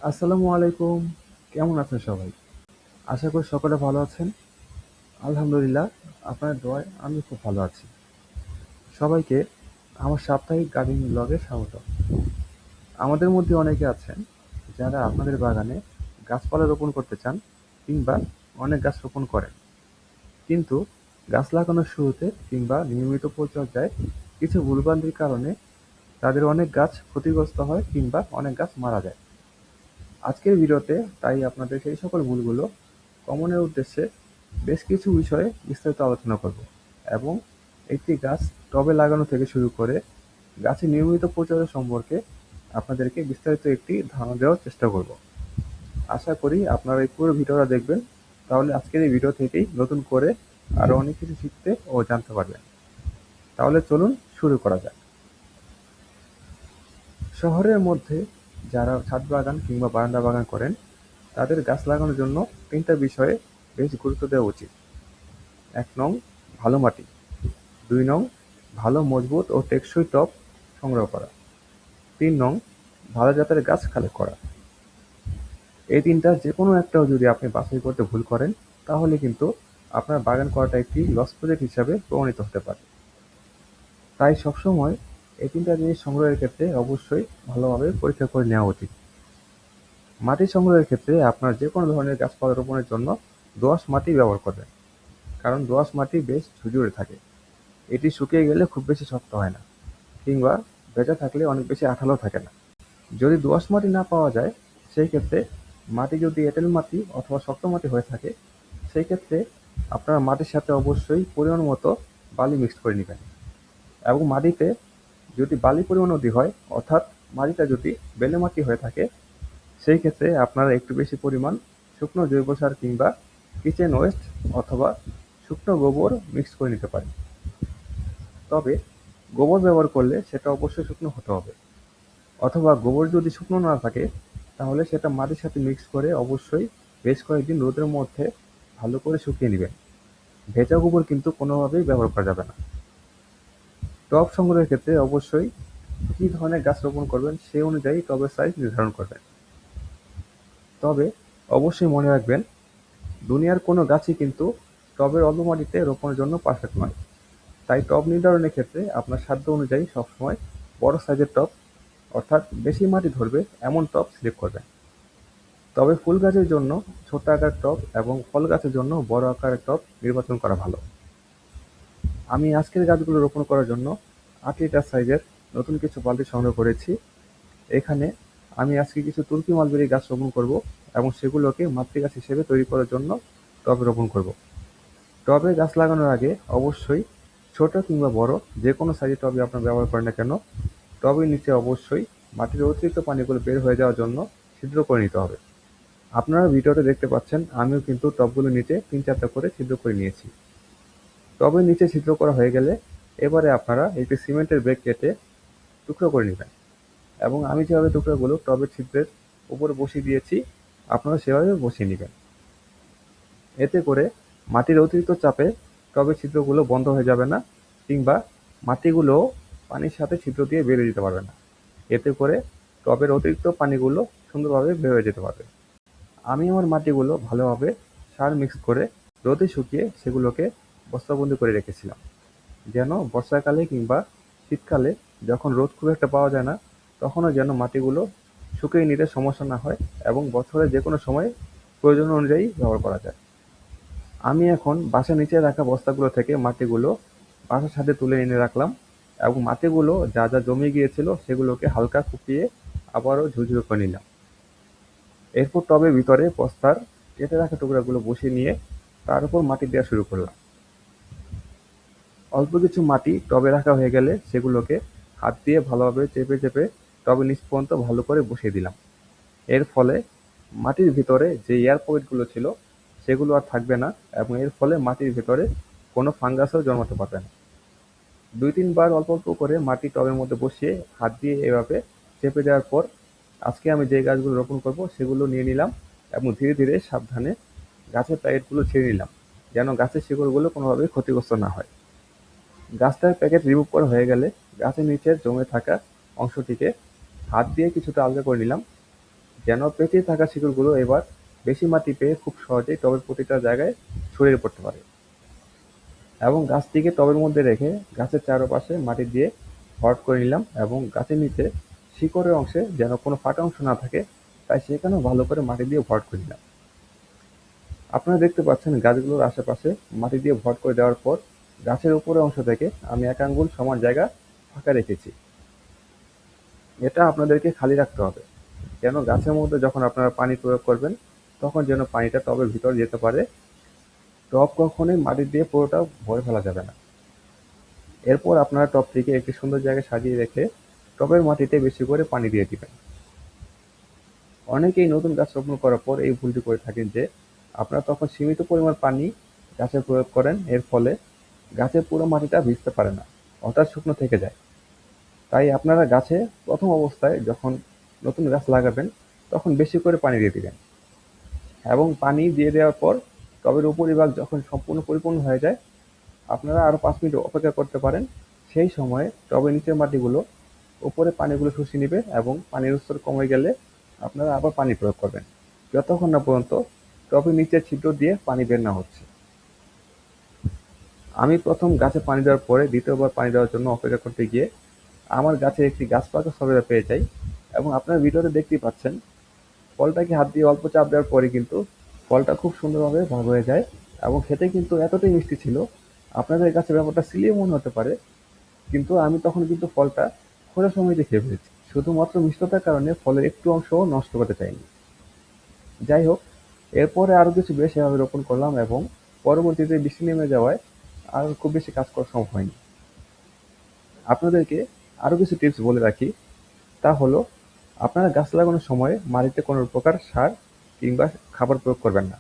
আসসালামু আলাইকুম। কেমন আছেন সবাই? আশা করি সকলে ভালো আছেন। আলহামদুলিল্লাহ, আপনার দোয়ায় আমি খুব ভালো আছি। সবাইকে আমার সাপ্তাহিক গার্ডেনিং ব্লগে স্বাগত। আমাদের মধ্যে অনেকে আছেন যারা আপনাদের বাগানে গাছপালা রোপণ করতে চান কিংবা অনেক গাছ রোপণ করেন। কিন্তু গাছ লাগানোর শুরুতে কিংবা নিয়মিত পরিচর্যায় কিছু ভুলভ্রান্তির কারণে তাদের অনেক গাছ ক্ষতিগ্রস্ত হয় কিংবা অনেক গাছ মারা যায়। আজকের ভিডিওতে তাই আপনাদের সেই সকল ভুলগুলো কমানোর উদ্দেশ্যে বেশ কিছু বিষয়ে বিস্তারিত আলোচনা করব এবং একটি গাছ টবে লাগানো থেকে শুরু করে গাছের নিয়মিত পরিচর্যা সম্পর্কে আপনাদেরকে বিস্তারিত একটি ধারণা দেওয়ার চেষ্টা করব। আশা করি আপনারা এই পুরো ভিডিওটা দেখবেন, তাহলে আজকের এই ভিডিও থেকেই নতুন করে আরও অনেক কিছু শিখতে ও জানতে পারবেন। তাহলে চলুন শুরু করা যাক। শহরের মধ্যে যারা ছাদ বাগান কিংবা বারান্দা বাগান করেন তাদের গাছ লাগানোর জন্য তিনটা বিষয়ে বেশ গুরুত্ব দেওয়া উচিত। ১ নং ভালো মাটি, ২ নং ভালো মজবুত ও টেকসই টব সংগ্রহ করা, ৩ নং ভালো জাতের গাছ কালেক্ট করা। এই তিনটার যেকোনো একটাও যদি আপনি বাছাই করতে ভুল করেন তাহলে কিন্তু আপনার বাগান করাটা একটি লস প্রজেক্ট হিসাবে প্রমাণিত হতে পারে। তাই সবসময় এই তিনটা জিনিস সংগ্রহের ক্ষেত্রে অবশ্যই ভালোভাবে পরীক্ষা করে নেওয়া উচিত। মাটি সংগ্রহের ক্ষেত্রে আপনার যেকোনো ধরনের গাছপালা রোপণের জন্য দোআঁশ মাটি ব্যবহার করবেন, কারণ দোআঁশ মাটি বেশ ঝুরঝুরে থাকে। এটি শুকিয়ে গেলে খুব বেশি শক্ত হয় না কিংবা ভেজা থাকলে অনেক বেশি আঠালো থাকে না। যদি দোআঁশ মাটি না পাওয়া যায় সেই ক্ষেত্রে মাটি যদি এঁটেল মাটি অথবা শক্ত মাটি হয়ে থাকে সেই ক্ষেত্রে আপনারা মাটির সাথে অবশ্যই পরিমাণ মতো বালি মিক্সড করে নেবেন এবং মাটিতে যদি বালি পরিমাণ অধিক হয় অর্থাৎ মাটিটা যদি বেলে মাটি হয়ে থাকে সেই ক্ষেত্রে আপনারা একটু বেশি পরিমাণ শুকনো জৈব সার কিংবা কিচেন ওয়েস্ট অথবা শুকনো গোবর মিক্স করে নিতে পারেন। তবে গোবর ব্যবহার করলে সেটা অবশ্যই শুকনো হতে হবে, অথবা গোবর যদি শুকনো না থাকে তাহলে সেটা মাটির সাথে মিক্স করে অবশ্যই বেশ কয়েকদিন রোদের মধ্যে ভালো করে শুকিয়ে নেবেন। ভেজা গোবর কিন্তু কোনোভাবেই ব্যবহার করা যাবে না। টব সংগ্রহের ক্ষেত্রে অবশ্যই কী ধরনের গাছ রোপণ করবেন সেই অনুযায়ী টবের সাইজ নির্ধারণ করবেন। তবে অবশ্যই মনে রাখবেন, দুনিয়ার কোনো গাছই কিন্তু টবের অল্প মাটিতে রোপণের জন্য পারফেক্ট নয়। তাই টব নির্ধারণের ক্ষেত্রে আপনার সাধ্য অনুযায়ী সবসময় বড় সাইজের টব অর্থাৎ বেশি মাটি ধরবে এমন টব সিলেক্ট করবেন। তবে ফুল গাছের জন্য ছোট আকারের টব এবং ফল গাছের জন্য বড় আকারের টব নির্বাচন করা ভালো। আমি আজকের গাছগুলো রোপণ করার জন্য ৮ লিটার সাইজের নতুন কিছু বালতি সংগ্রহ করেছি। এখানে আমি আজকে কিছু তুর্কি মালবেরি গাছ রোপণ করব এবং সেগুলোকে মাতৃগাছ হিসেবে তৈরি করার জন্য টবে রোপণ করব। টবে গাছ লাগানোর আগে অবশ্যই ছোট কিংবা বড় যে কোনো সাইজের টবে আপনার ব্যবহার করেন না কেন, টবের নিচে অবশ্যই মাটির অতিরিক্ত পানিগুলো বের হয়ে যাওয়ার জন্য ছিদ্র করে নিতে হবে। আপনারা ভিডিওতে দেখতে পাচ্ছেন আমিও কিন্তু টবগুলোর নিচে ৩-৪টা করে ছিদ্র করে নিয়েছি। টবের নিচে ছিদ্র করা হয়ে গেলে এবারে আপনারা একটি সিমেন্টের ব্যাগ কেটে টুকরো করে নেবেন এবং আমি যেভাবে টুকরোগুলো টবের ছিদ্রের উপরে বসিয়ে দিয়েছি আপনারা সেভাবে বসিয়ে নেবেন। এতে করে মাটির অতিরিক্ত চাপে টবের ছিদ্রগুলো বন্ধ হয়ে যাবে না কিংবা মাটিগুলো পানির সাথে ছিদ্র দিয়ে বেরিয়ে যেতে পারবে না। এতে করে টবের অতিরিক্ত পানিগুলো সুন্দরভাবে বের হয়ে যেতে পারবে। আমি আমার মাটিগুলো ভালোভাবে সার মিক্স করে রোদে শুকিয়ে সেগুলোকে বস্তাবন্দি করে রেখেছিলাম, যেন বর্ষাকালে কিংবা শীতকালে যখন রোদ খুব একটা পাওয়া যায় না তখনও যেন মাটিগুলো শুকিয়ে নিতে সমস্যা না হয় এবং বছরের যে কোনো সময় প্রয়োজন অনুযায়ী ব্যবহার করা যায়। আমি এখন বাসার নিচে রাখা বস্তাগুলো থেকে মাটিগুলো বাসার সাথে তুলে এনে রাখলাম এবং মাটিগুলো যা যা জমে গিয়েছিল সেগুলোকে হালকা কুপিয়ে আবারও ঝুরঝুরে করে নিলাম। এরপর টবের ভিতরে বস্তার কেটে রাখা টুকরাগুলো বসিয়ে নিয়ে তার উপর মাটি দেওয়া শুরু করলাম। অল্প কিছু মাটি টবে রাখা হয়ে গেলে সেগুলোকে হাত দিয়ে ভালোভাবে চেপে চেপে টবের নিচ পর্যন্ত ভালো করে বসিয়ে দিলাম। এর ফলে মাটির ভিতরে যে এয়ার পকেটগুলো ছিল সেগুলো আর থাকবে না এবং এর ফলে মাটির ভেতরে কোনো ফাঙ্গাসও জন্মাতে পারবে না। ২-৩ বার অল্প অল্প করে মাটি টবের মধ্যে বসিয়ে হাত দিয়ে এভাবে চেপে দেওয়ার পর আজকে আমি যে গাছগুলো রোপণ করব সেগুলো নিয়ে নিলাম এবং ধীরে ধীরে সাবধানে গাছের প্যাকেটগুলো ছেড়ে নিলাম, যেন গাছের শিকড়গুলো কোনোভাবেই ক্ষতিগ্রস্ত না হয়। গাছটার প্যাকেট রিমুভ করা হয়ে গেলে গাছের নিচে জমে থাকা অংশটিকে হাত দিয়ে কিছুটা আলগা করে নিলাম। যেন পেঁচিয়ে থাকা শিকড়গুলো এবার বেশি মাটি পেয়ে খুব সহজেই টবের প্রতিটা জায়গায় ছড়িয়ে পড়তে পারে। এবং গাছটিকে টবের মধ্যে রেখে গাছের চারপাশে মাটি দিয়ে ভরাট করে নিলাম এবং গাছের নিচে শিকড়ের অংশে যেন কোনো ফাটা অংশ না থাকে, তাই সেখানেও ভালো করে মাটি দিয়ে ভরাট করে নিলাম। আপনারা দেখতে পাচ্ছেন গাছগুলোর আশেপাশে মাটি দিয়ে ভরাট করে দেওয়ার পর গাছের উপরের অংশ থেকে আমি ১ আঙ্গুল সমান জায়গা ফাঁকা রেখেছি। এটা আপনাদেরকে খালি রাখতে হবে, যেন গাছের মধ্যে যখন আপনারা পানি প্রয়োগ করবেন তখন যেন পানিটা টবের ভিতরে যেতে পারে। টব কখনোই মাটি দিয়ে পুরোটা ভরে ফেলা যাবে না। এরপর আপনারা টবটিকে একটি সুন্দর জায়গায় সাজিয়ে রেখে টবের মাটিতে বেশি করে পানি দিয়ে দিবেন। অনেকেই নতুন গাছ রোপণ করার পর এই ভুলটি করে থাকেন যে আপনারা তখন সীমিত পরিমাণ পানি গাছে প্রয়োগ করেন, এর ফলে গাছের পুরো মাটিটা ভিজতে পারে না, অর্থাৎ শুকনো থেকে যায়। তাই আপনারা গাছে প্রথম অবস্থায় যখন নতুন গাছ লাগাবেন তখন বেশি করে পানি দিয়ে দিবেন এবং পানি দিয়ে দেওয়ার পর টবের উপরিভাগ যখন সম্পূর্ণ পরিপূর্ণ হয়ে যায় আপনারা আরও ৫ মিনিট অপেক্ষা করতে পারেন। সেই সময়ে টবের নিচের মাটিগুলো উপরে পানিগুলো শুষে নিবে এবং পানির স্তর কমে গেলে আপনারা আবার পানি প্রয়োগ করবেন, যতক্ষণ না পর্যন্ত টবের নিচের ছিদ্র দিয়ে পানি বের না হচ্ছে। আমি প্রথম গাছে পানি দেওয়ার পরে দ্বিতীয়বার পানি দেওয়ার জন্য অপেক্ষা করতে গিয়ে আমার গাছে একটি গাছ পাকা সবেদা পেয়ে যাই এবং আপনারা ভিডিওতে দেখতেই পাচ্ছেন ফলটাকে হাত দিয়ে অল্প চাপ দেওয়ার পরে কিন্তু ফলটা খুব সুন্দরভাবে ভাগ হয়ে যায় এবং খেতে কিন্তু এতটাই মিষ্টি ছিল, আপনাদের কাছে ব্যাপারটা সিলিও মনে হতে পারে, কিন্তু আমি তখন কিন্তু ফলটা খোঁড়ার সময়তে খেয়ে ফেলেছি। শুধুমাত্র মিষ্টতার কারণে ফলের একটু অংশও নষ্ট করতে চাইনি। যাই হোক, এরপরে আরও কিছু বেশ এভাবে রোপণ করলাম এবং পরবর্তীতে বৃষ্টি নেমে যাওয়ায় আর খুব বেশি কাজ করা সম্ভব হয়নি। আপনাদেরকে আরও কিছু টিপস বলে রাখি, তা হলো আপনারা গাছ লাগানোর সময় মাটিতে কোনো প্রকার সার কিংবা খাবার প্রয়োগ করবেন না।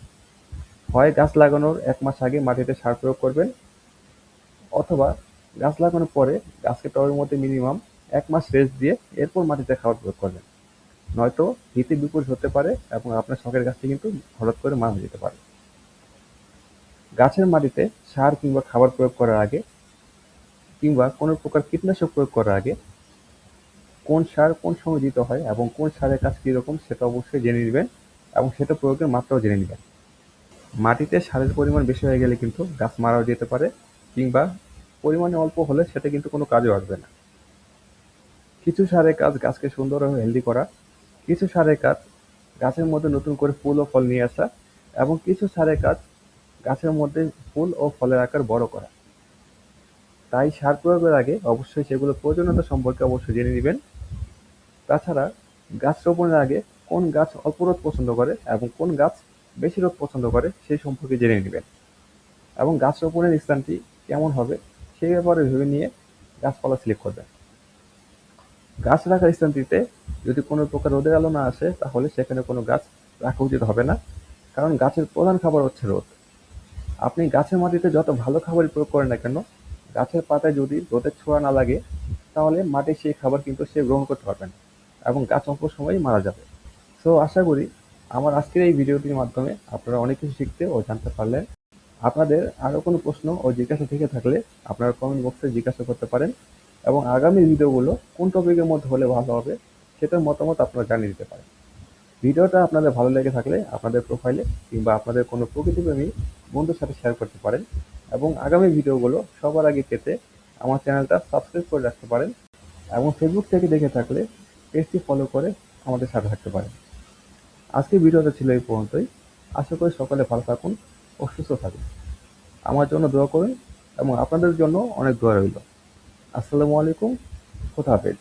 হয় গাছ লাগানোর ১ মাস আগে মাটিতে সার প্রয়োগ করবেন অথবা গাছ লাগানোর পরে গাছকে টবের মধ্যে মিনিমাম ১ মাস রেস্ট দিয়ে এরপর মাটিতে খাবার প্রয়োগ করবেন। নয়তো হিতে বিপরীত হতে পারে এবং আপনার শখের গাছটি কিন্তু হঠাৎ করে মারা যেতে পারে। গাছের মাটিতে সার কিংবা খাবার প্রয়োগ করার আগে কিংবা কোনো প্রকার কীটনাশক প্রয়োগ করার আগে কোন সার কোন সময় দিতে হয় এবং কোন সারের কাজ কীরকম সেটা অবশ্যই জেনে নিবেন এবং সেটা প্রয়োগের মাত্রাও জেনে নিবেন। মাটিতে সারের পরিমাণ বেশি হয়ে গেলে কিন্তু গাছ মারাও যেতে পারে কিংবা পরিমাণে অল্প হলে সেটা কিন্তু কোনো কাজেও আসবে না। কিছু সারের কাজ গাছকে সুন্দর ও হেলদি করা, কিছু সারের কাজ গাছের মধ্যে নতুন করে ফুল ও ফল নিয়ে আসা এবং কিছু সারের কাজ গাছের মধ্যে ফুল ও ফলের আকার বড় করা। তাই সার প্রয়োগের আগে অবশ্যই সেগুলোর প্রয়োজনীয়তা সম্পর্কে অবশ্যই জেনে নিবেন। তাছাড়া গাছ রোপণের আগে কোন গাছ অল্প রোদ পছন্দ করে এবং কোন গাছ বেশি রোদ পছন্দ করে সেই সম্পর্কে জেনে নিবেন এবং গাছ রোপণের স্থানটি কেমন হবে সেই ব্যাপারে ভেবে নিয়ে গাছপালা সিলেক্ট করবেন। গাছ রাখার স্থানটিতে যদি কোনো প্রকার রোদের আলো না আসে তাহলে সেখানে কোনো গাছ রাখা উচিত হবে না, কারণ গাছের প্রধান খাবার হচ্ছে রোদ। আপনি গাছের মাটিতে যত ভালো খাবারই প্রয়োগ করেন না কেন, গাছের পাতায় যদি রোদের ছোঁয়া না লাগে তাহলে মাটির সেই খাবার কিন্তু সে গ্রহণ করতে পারবে না এবং গাছ অল্প সময়ই মারা যাবে। সো আশা করি আমার আজকের এই ভিডিওটির মাধ্যমে আপনারা অনেক কিছু শিখতে ও জানতে পারলেন। আপনাদের আরও কোনো প্রশ্ন ও জিজ্ঞাসা থেকে থাকলে আপনারা কমেন্ট বক্সে জিজ্ঞাসা করতে পারেন এবং আগামী ভিডিওগুলো কোন টপিকের মধ্যে হলে ভালো হবে সেটার মতামত আপনারা জানিয়ে দিতে পারেন। ভিডিওটা আপনাদের ভালো লেগে থাকলে আপনাদের প্রোফাইলে কিংবা আপনাদের কোনো প্রকৃতিপ্রেমী বন্ধুর সাথে শেয়ার করতে পারেন এবং আগামী ভিডিওগুলো সবার আগে পেতে আমার চ্যানেলটা সাবস্ক্রাইব করে রাখতে পারেন এবং ফেসবুক থেকে দেখে থাকলে পেজটি ফলো করে আমাদের সাথে থাকতে পারেন। আজকের ভিডিওটা ছিল এই পর্যন্তই। আশা করি সকলে ভালো থাকুন ও সুস্থ থাকুন। আমার জন্য দোয়া করুন এবং আপনাদের জন্য অনেক দোয়া রইল। আসসালামু আলাইকুম, খোদা হাফেজ।